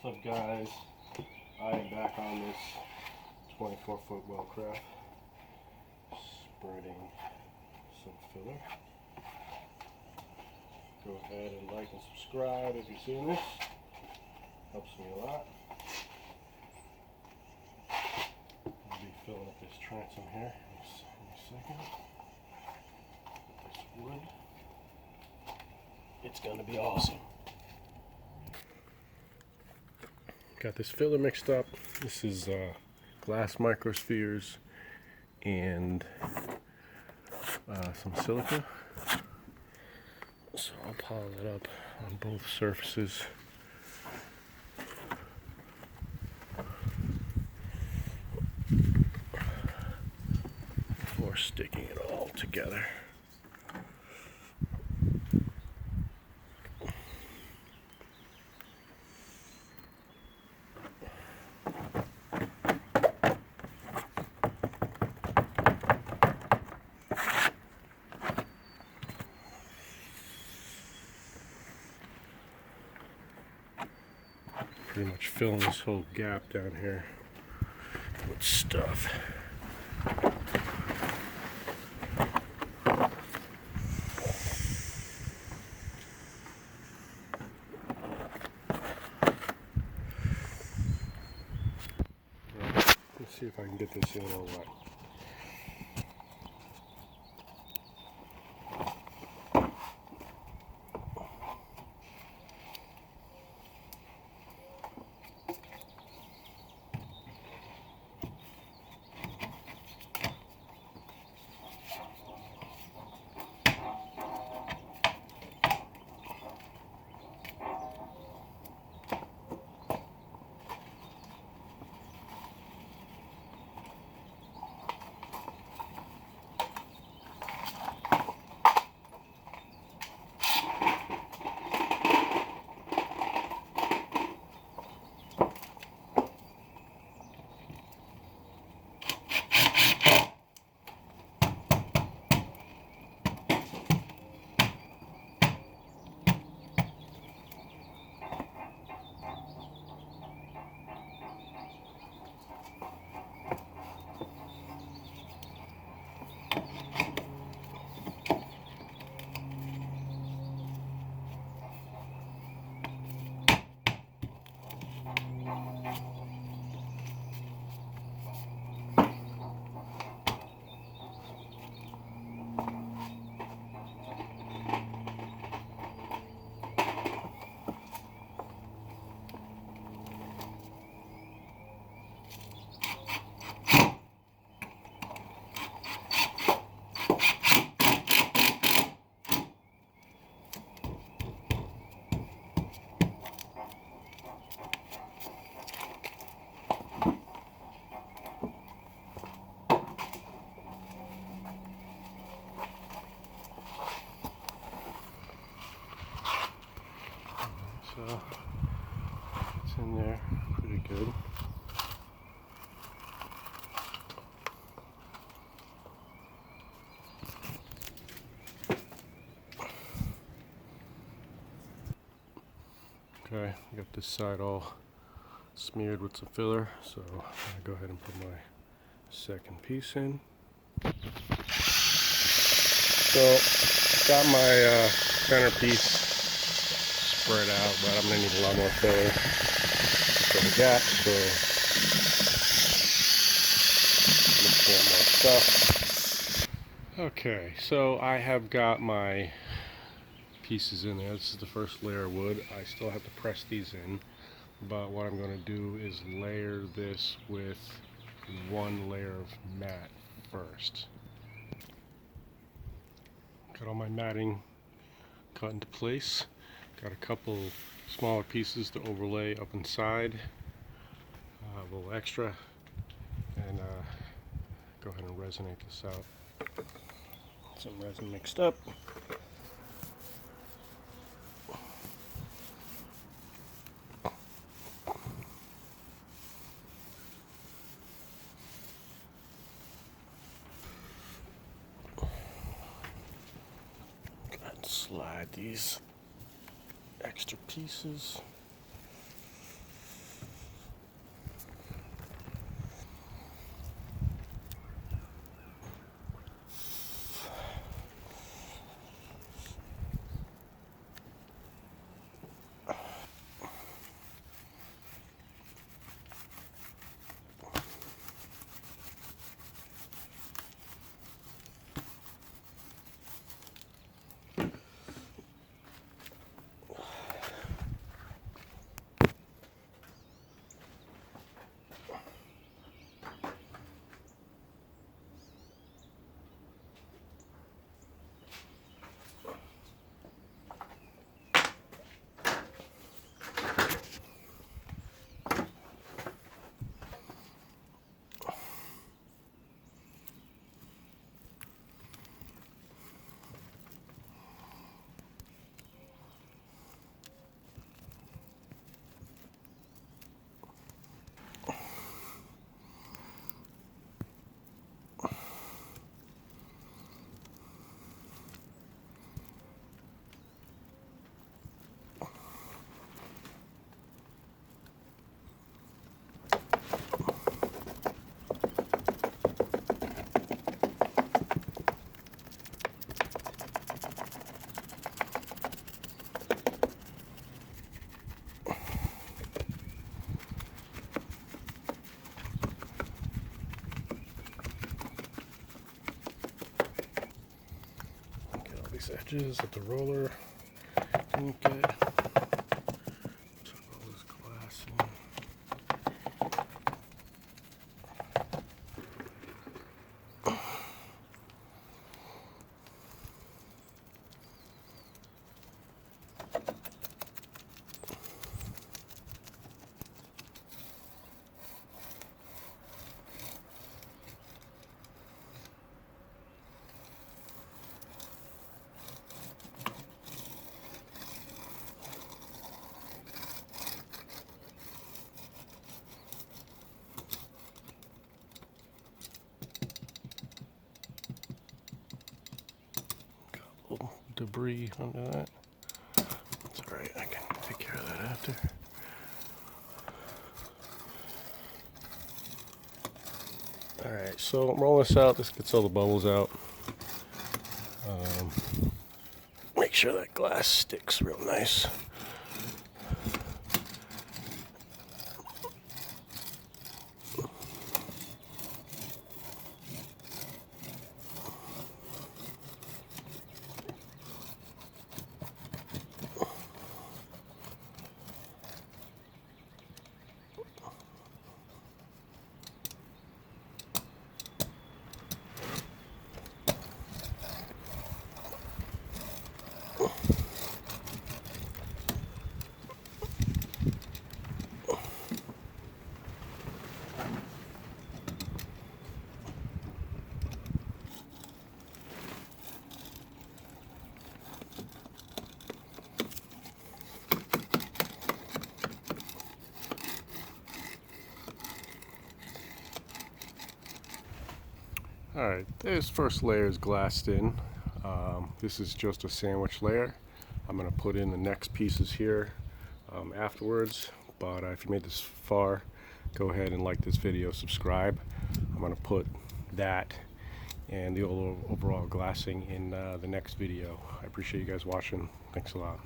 What's up, guys? I am back on this 24-foot wellcraft, spreading some filler. Go ahead and like and subscribe if you're seeing this. Helps me a lot. I'll be filling up this transom here in a second. With this wood. It's gonna be awesome. Got this filler mixed up. This is glass microspheres and some silica. So I'll pile that up on both surfaces. Before sticking it all together. Pretty much filling this whole gap down here with stuff. Let's see if I can get this in all right. So it's in there pretty good. Okay, I got this side all smeared with some filler, so I'm gonna go ahead and put my second piece in. So got my centerpiece spread out, but I'm gonna need a lot more filler for the gap, so look for more stuff. Okay, so I have got my pieces in there. This is the first layer of wood. I still have to press these in, but what I'm going to do is layer this with one layer of mat first. Got all my matting cut into place. Got a couple smaller pieces to overlay up inside, a little extra, and go ahead and resonate this out. Some resin mixed up. Slide these extra pieces. edges of the roller. Didn't get took all this glass in. Debris under that. That's alright, I can take care of that after. Alright, so I'm rolling this out. This gets all the bubbles out. Make sure that glass sticks real nice. Alright, this first layer is glassed in. This is just a sandwich layer. I'm going to put in the next pieces here afterwards, but if you made this far, go ahead and like this video, subscribe. I'm going to put that and the overall glassing in the next video. I appreciate you guys watching. Thanks a lot.